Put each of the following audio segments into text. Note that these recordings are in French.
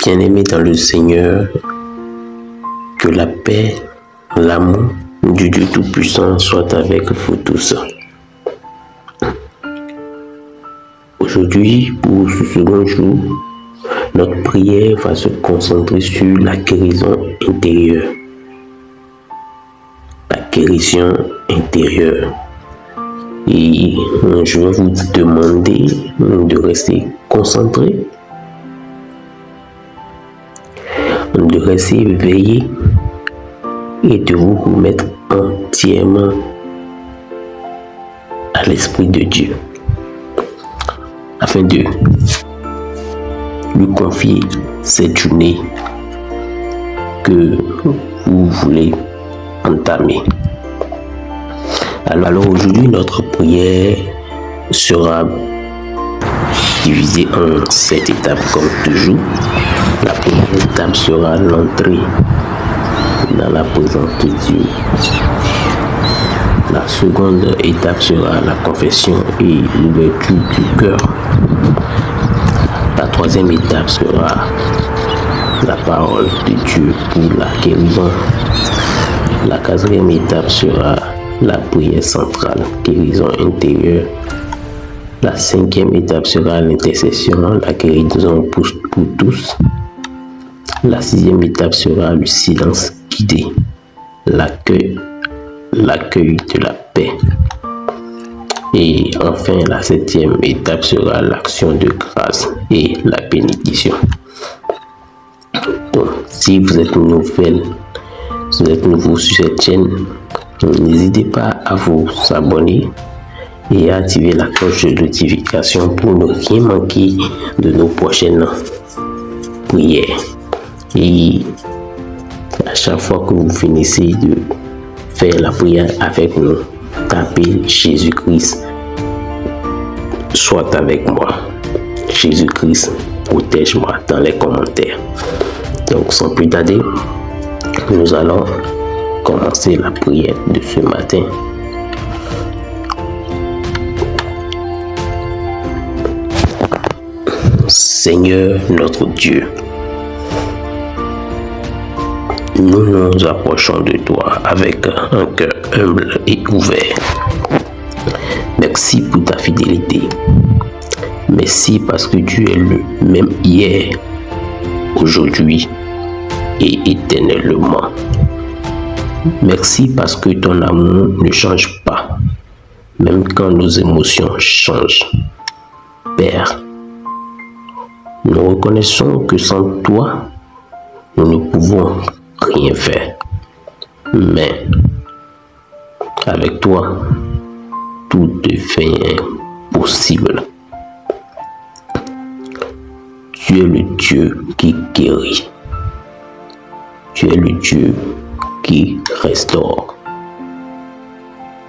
Bien-aimés dans le Seigneur, que la paix, l'amour du Dieu Tout-Puissant soit avec vous tous. Aujourd'hui, pour ce second jour, notre prière va se concentrer sur la guérison intérieure. La guérison intérieure. Et je vais vous demander de rester concentré, de rester éveillé et de vous remettre entièrement à l'Esprit de Dieu afin de lui confier cette journée que vous voulez entamer. Alors aujourd'hui, notre prière sera divisée en 7 étapes comme toujours. La première étape sera l'entrée dans la présence de Dieu. La seconde étape sera la confession et l'ouverture du cœur. La troisième étape sera la parole de Dieu pour la guérison. La quatrième étape sera la prière centrale, guérison intérieure. La cinquième étape sera l'intercession, la guérison pour tous. La sixième étape sera le silence guidé, l'accueil de la paix. Et enfin, la septième étape sera l'action de grâce et la bénédiction. Donc, si vous êtes nouveau sur cette chaîne, n'hésitez pas à vous abonner et à activer la cloche de notification pour ne rien manquer de nos prochaines prières. Et à chaque fois que vous finissez de faire la prière avec nous, tapez Jésus-Christ soit avec moi. Jésus-Christ protège-moi dans les commentaires. Donc sans plus tarder, nous allons commencer la prière de ce matin. Seigneur notre Dieu, nous nous approchons de toi avec un cœur humble et ouvert. Merci pour ta fidélité. Merci parce que tu es le même hier, aujourd'hui et éternellement. Merci parce que ton amour ne change pas, même quand nos émotions changent. Père, nous reconnaissons que sans toi, nous ne pouvons rien faire. Mais avec toi, tout devient possible. Tu es le Dieu qui guérit. Tu es le Dieu qui restaure.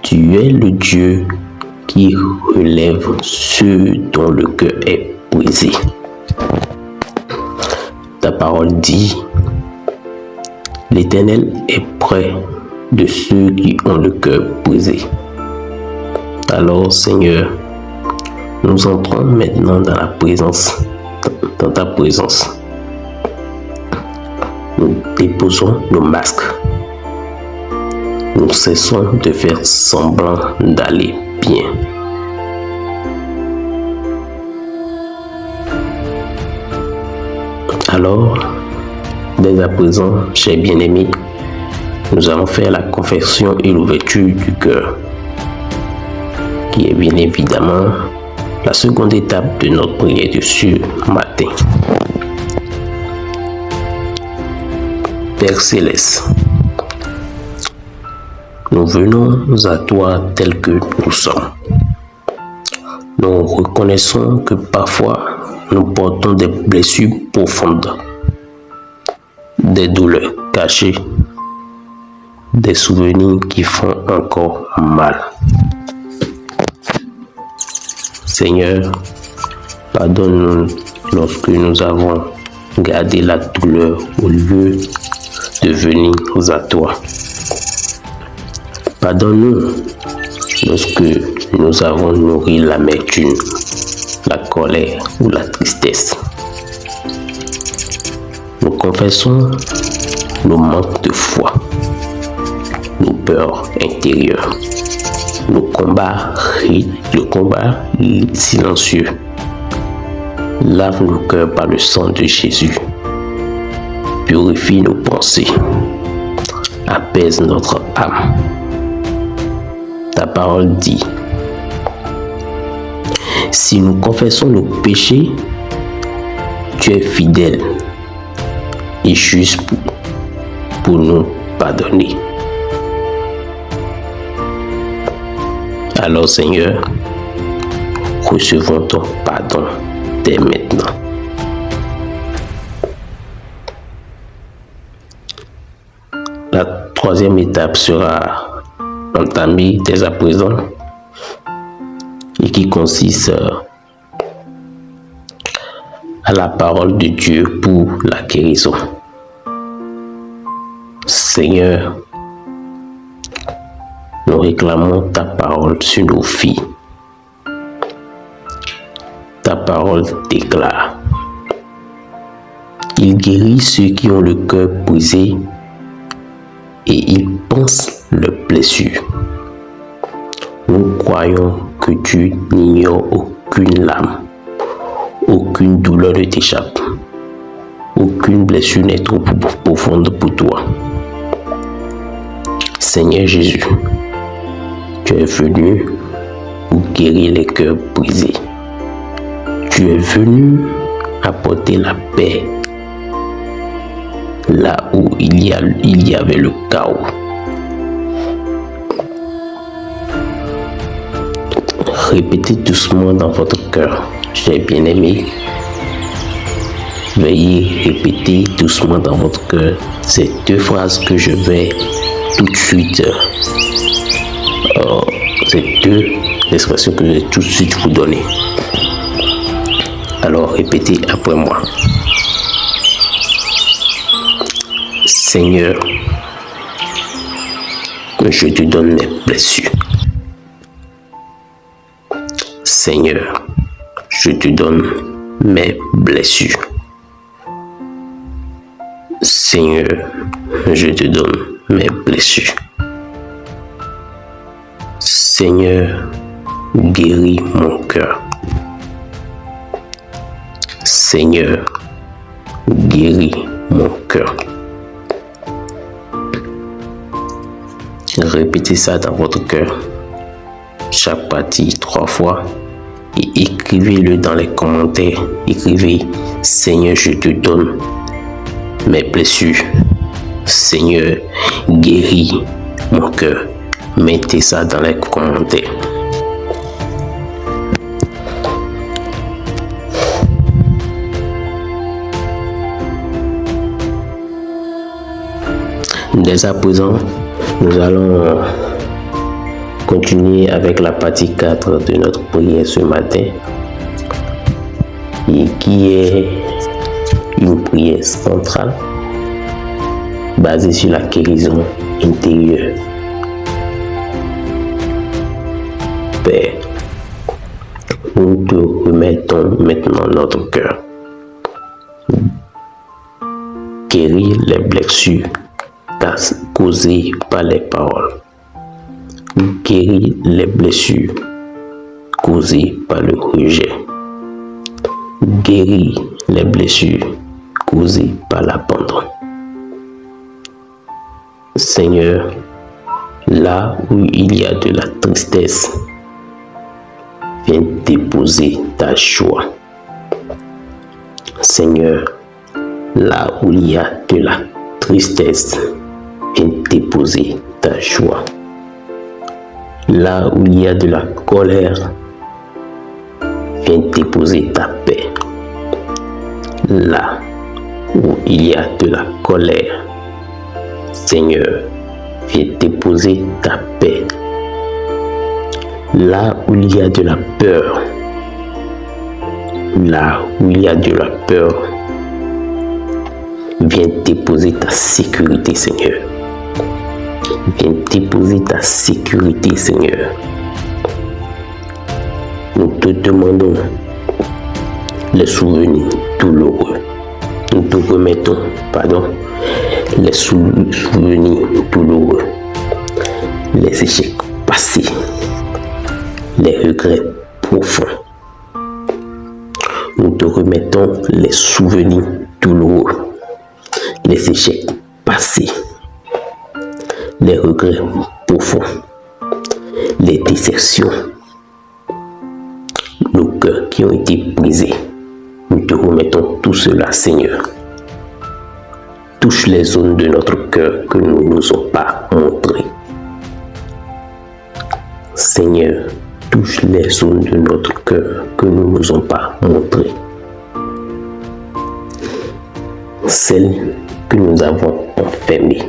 Tu es le Dieu qui relève ceux dont le cœur est brisé. Ta parole dit: l'Éternel est près de ceux qui ont le cœur brisé. Alors, Seigneur, nous entrons maintenant dans ta présence. Nous déposons nos masques. Nous cessons de faire semblant d'aller bien. Alors, dès à présent, chers bien-aimés, nous allons faire la confession et l'ouverture du cœur, qui est bien évidemment la seconde étape de notre prière de ce matin. Père Céleste, nous venons à toi tel que nous sommes. Nous reconnaissons que parfois nous portons des blessures profondes, des douleurs cachées, des souvenirs qui font encore mal. Seigneur, pardonne-nous lorsque nous avons gardé la douleur au lieu de venir à toi. Pardonne-nous lorsque nous avons nourri l'amertume, la colère ou la tristesse. Nous confessons nos manques de foi, nos peurs intérieures, le combat silencieux. Lave nos cœurs par le sang de Jésus. Purifie nos pensées. Apaise notre âme. Ta parole dit, si nous confessons nos péchés, tu es fidèle et juste pour nous pardonner. Alors Seigneur, recevons ton pardon dès maintenant. La troisième étape sera entamée dès à présent et qui consiste à la parole de Dieu pour la guérison. Seigneur, nous réclamons ta parole sur nos vies. Ta parole déclare: il guérit ceux qui ont le cœur brisé et il pense leurs blessures. Nous croyons que tu n'ignores aucune lame, aucune douleur ne t'échappe, aucune blessure n'est trop profonde pour toi. Seigneur Jésus, tu es venu pour guérir les cœurs brisés. Tu es venu apporter la paix là où il y avait le chaos. Répétez doucement dans votre cœur, j'ai bien aimé. Veuillez répéter doucement dans votre cœur ces deux phrases que je vais tout de suite, ces deux expressions que je vais tout de suite vous donner. Alors répétez après moi. Seigneur, je te donne mes blessures. Seigneur, je te donne mes blessures. Seigneur, je te donne mes blessures. Seigneur, guéris mon cœur. Seigneur, guéris mon cœur. Répétez ça dans votre cœur, chaque partie 3 fois, et écrivez-le dans les commentaires. Écrivez: Seigneur, je te donne mes blessures. Seigneur, guéris mon cœur. Mettez ça dans les commentaires. Dès à présent, nous allons continuer avec la partie 4 de notre prière ce matin, et qui est une prière centrale basée sur la guérison intérieure. Père, nous te remettons maintenant notre cœur. Guéris les blessures causées par les paroles. Guéris les blessures causées par le rejet. Guéris les blessures causées par l'abandon. Seigneur, là où il y a de la tristesse, viens déposer ta joie. Seigneur, là où il y a de la tristesse, viens déposer ta joie. Là où il y a de la colère, viens déposer ta paix. Là où il y a de la colère, Seigneur, viens déposer ta paix. Là où il y a de la peur, là où il y a de la peur, viens déposer ta sécurité, Seigneur. Viens déposer ta sécurité, Seigneur. Nous te demandons les souvenirs douloureux Nous te remettons, les souvenirs douloureux, les échecs passés, les regrets profonds. Nous te remettons les souvenirs douloureux, les échecs passés, les regrets profonds, les déceptions, nos cœurs qui ont été brisés. Nous te remettons tout cela, Seigneur. Touche les zones de notre cœur que nous ne nous ont pas montrées. Seigneur, touche les zones de notre cœur que nous ne nous ont pas montrées. Celles que nous avons enfermées,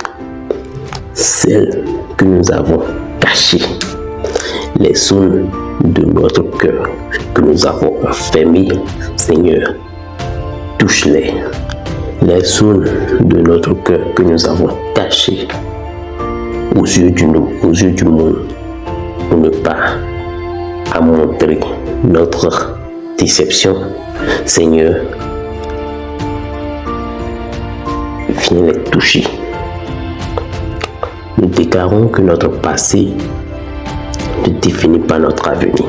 celles que nous avons cachées, les zones de notre cœur que nous avons enfermées, Seigneur, touche-les. Les zones de notre cœur que nous avons cachées aux yeux du monde, pour ne pas montrer notre déception, Seigneur, viens les toucher. Nous déclarons que notre passé ne définit pas notre avenir.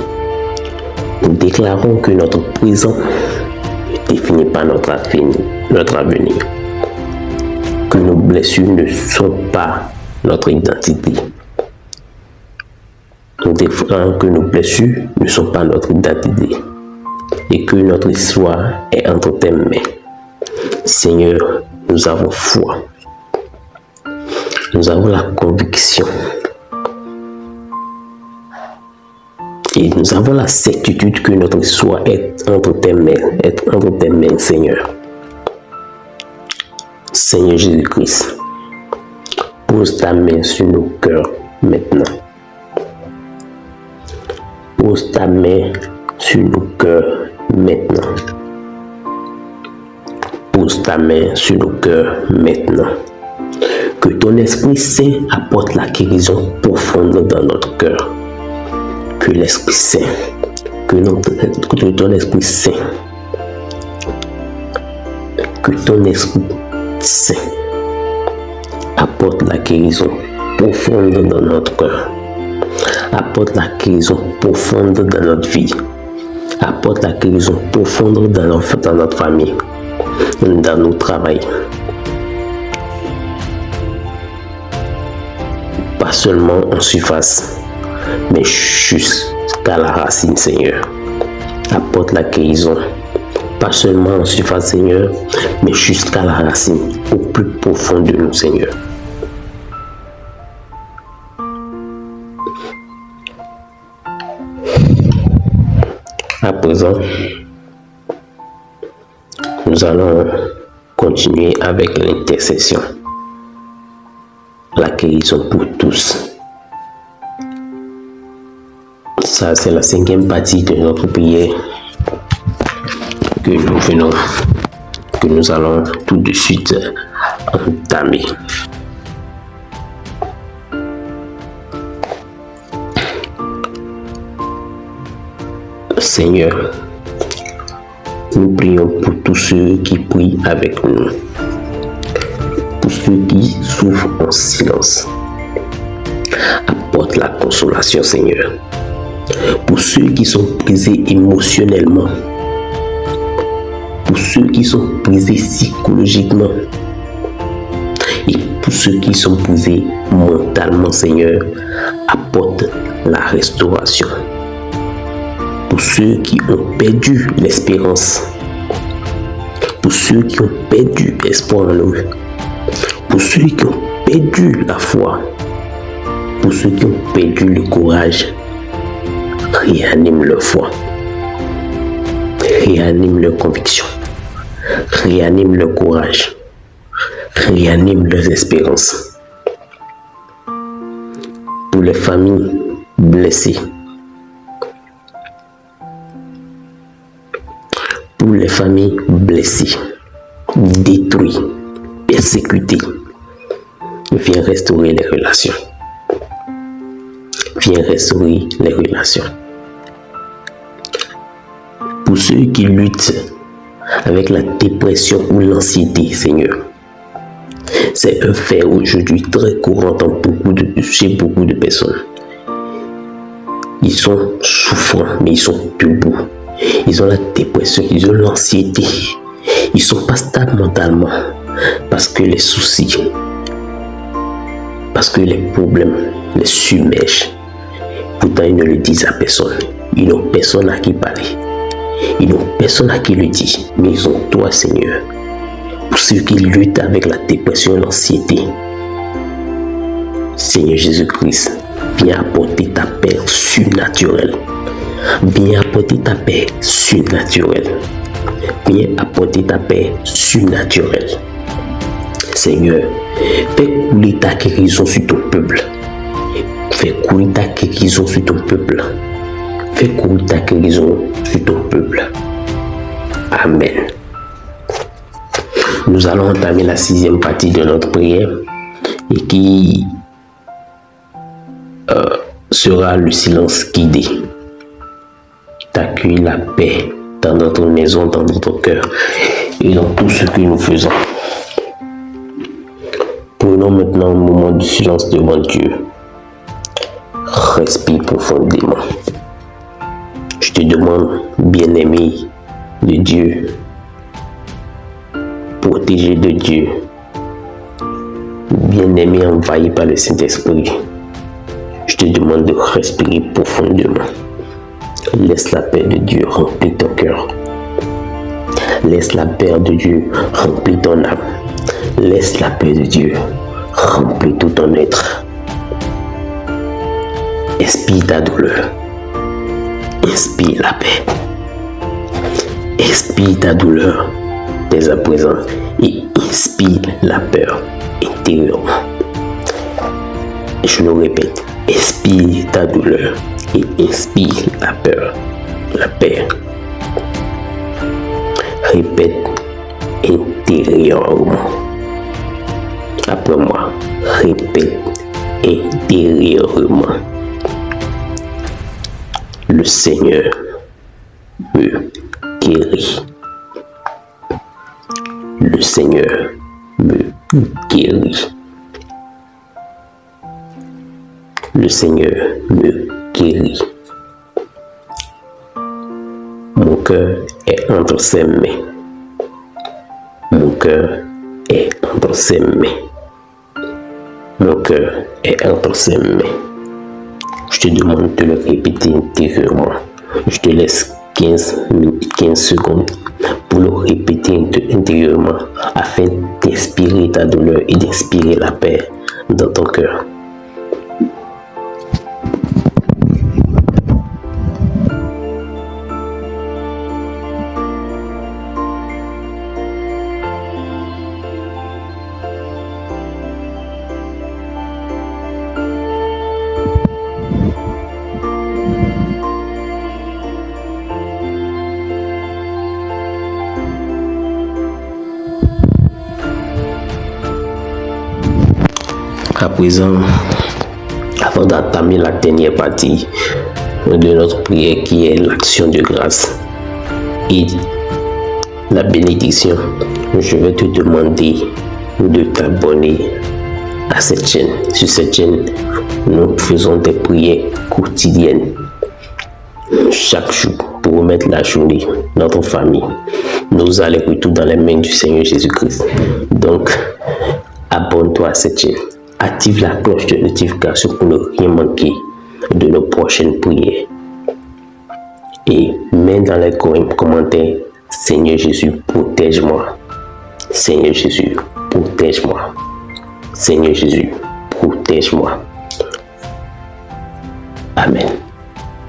Nous déclarons que notre présent ne définit pas notre avenir. Que nos blessures ne sont pas notre identité. Nous déclarons que nos blessures ne sont pas notre identité et que notre histoire est entre tes mains. Seigneur, nous avons foi. Nous avons la conviction. Et nous avons la certitude que notre histoire est entre tes mains, Seigneur. Seigneur Jésus-Christ, pose ta main sur nos cœurs maintenant. Pose ta main sur nos cœurs maintenant. Pose ta main sur nos cœurs maintenant. Que ton Esprit Saint apporte la guérison profonde dans notre cœur. Que l'Esprit Saint, que ton Esprit Saint, que ton Esprit Saint apporte la guérison profonde dans notre cœur. Apporte la guérison profonde dans notre vie. Apporte la guérison profonde dans notre famille, dans nos travail. Pas seulement en surface, mais jusqu'à la racine, Seigneur. Apporte la guérison, pas seulement en surface, Seigneur, mais jusqu'à la racine, au plus profond de nous, Seigneur. À présent, nous allons continuer avec l'intercession, la guérison pour tous. Ça, c'est la 5e partie de notre prière que nous allons tout de suite entamer. Seigneur, nous prions pour tous ceux qui prient avec nous, pour ceux qui souffrent en silence. Apporte la consolation, Seigneur. Pour ceux qui sont brisés émotionnellement, pour ceux qui sont brisés psychologiquement et pour ceux qui sont brisés mentalement, Seigneur, apporte la restauration. Pour ceux qui ont perdu l'espérance, pour ceux qui ont perdu espoir en eux, pour ceux qui ont perdu la foi, pour ceux qui ont perdu le courage, réanime leur foi, réanime leur conviction, réanime leur courage, réanime leurs espérances. Pour les familles blessées, pour les familles blessées, détruites, persécutées, viens restaurer les relations. Viens restaurer les relations. Pour ceux qui luttent avec la dépression ou l'anxiété, Seigneur. C'est un fait aujourd'hui très courant chez beaucoup de personnes. Ils sont souffrants, mais ils sont debout. Ils ont la dépression, ils ont l'anxiété. Ils ne sont pas stables mentalement parce que les soucis, parce que les problèmes les submergent. Pourtant, ils ne le disent à personne. Ils n'ont personne à qui parler. Ils n'ont personne à qui le dire. Mais ils ont toi, Seigneur. Pour ceux qui luttent avec la dépression et l'anxiété. Seigneur Jésus-Christ, viens apporter ta paix surnaturelle. Viens apporter ta paix surnaturelle. Viens apporter ta paix surnaturelle. Seigneur, fais couler ta guérison sur ton peuple. Fais couler ta guérison sur ton peuple. Fais couler ta guérison sur ton peuple. Amen. Nous allons entamer la 6e partie de notre prière et qui sera le silence guidé. D'accueillir la paix dans notre maison, dans notre cœur et dans tout ce que nous faisons. Prenons maintenant un moment de silence devant Dieu. Respire profondément. Je te demande, bien-aimé de Dieu, protégé de Dieu, bien-aimé envahi par le Saint-Esprit, je te demande de respirer profondément. Laisse la paix de Dieu remplir ton cœur. Laisse la paix de Dieu remplir ton âme. Laisse la paix de Dieu remplir tout ton être. Expire ta douleur. Inspire la paix. Expire ta douleur dès à présent et inspire la peur intérieurement. Je le répète, expire ta douleur et inspire la peur, la paix. Répète intérieurement. Après moi, répète intérieurement. Le Seigneur me guérit. Le Seigneur me guérit. Le Seigneur me guérit. Mon cœur est entre ses mains. Mon cœur est entre ses mains. Mon cœur est entre ses mains. Je te demande de le répéter intérieurement. Je te laisse 15 secondes pour le répéter intérieurement afin d'inspirer ta douleur et d'inspirer la paix dans ton cœur. À présent, avant d'entamer la dernière partie de notre prière qui est l'action de grâce et la bénédiction, je vais te demander de t'abonner à cette chaîne. Sur cette chaîne, nous faisons des prières quotidiennes chaque jour pour remettre la journée, notre famille, nos allers-retours dans les mains du Seigneur Jésus-Christ. Donc, abonne-toi à cette chaîne. Active la cloche de notification pour ne rien manquer de nos prochaines prières. Et mets dans les commentaires, Seigneur Jésus, protège-moi. Seigneur Jésus, protège-moi. Seigneur Jésus, protège-moi. Amen.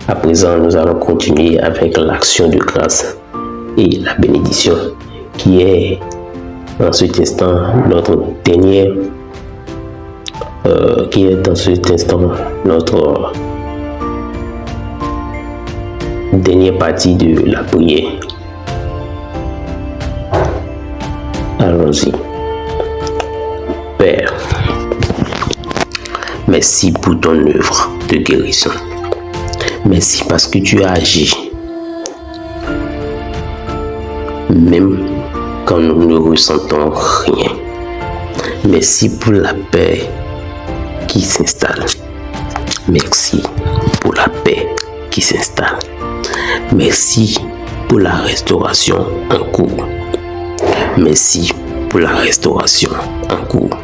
À présent, nous allons continuer avec l'action de grâce et la bénédiction qui est en cet instant notre dernière dernière partie de la prière. Allons-y. Père, merci pour ton œuvre de guérison. Merci parce que tu as agi. même quand nous ne ressentons rien. Merci pour la paix qui s'installe. Merci pour la paix qui s'installe. Merci pour la restauration en cours. Merci pour la restauration en cours.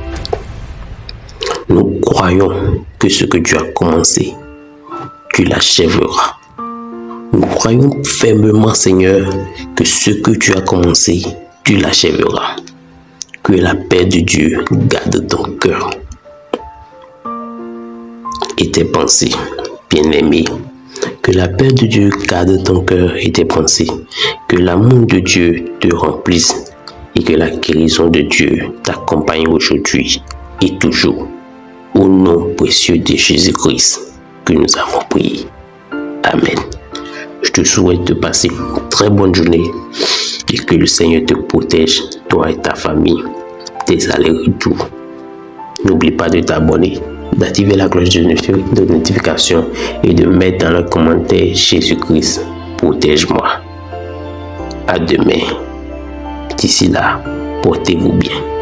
Nous croyons que ce que tu as commencé, tu l'achèveras. Nous croyons fermement, Seigneur, que ce que tu as commencé, tu l'achèveras. Que la paix de Dieu garde ton cœur et tes pensées, bien-aimé. Que la paix de Dieu garde ton cœur et tes pensées. Que l'amour de Dieu te remplisse et que la guérison de Dieu t'accompagne aujourd'hui et toujours. Au nom précieux de Jésus-Christ que nous avons prié. Amen. Je te souhaite de passer une très bonne journée et que le Seigneur te protège, toi et ta famille, tes allers-retours. N'oublie pas de t'abonner, d'activer la cloche de notification et de mettre dans le commentaire Jésus-Christ, protège-moi. À demain. D'ici là, portez-vous bien.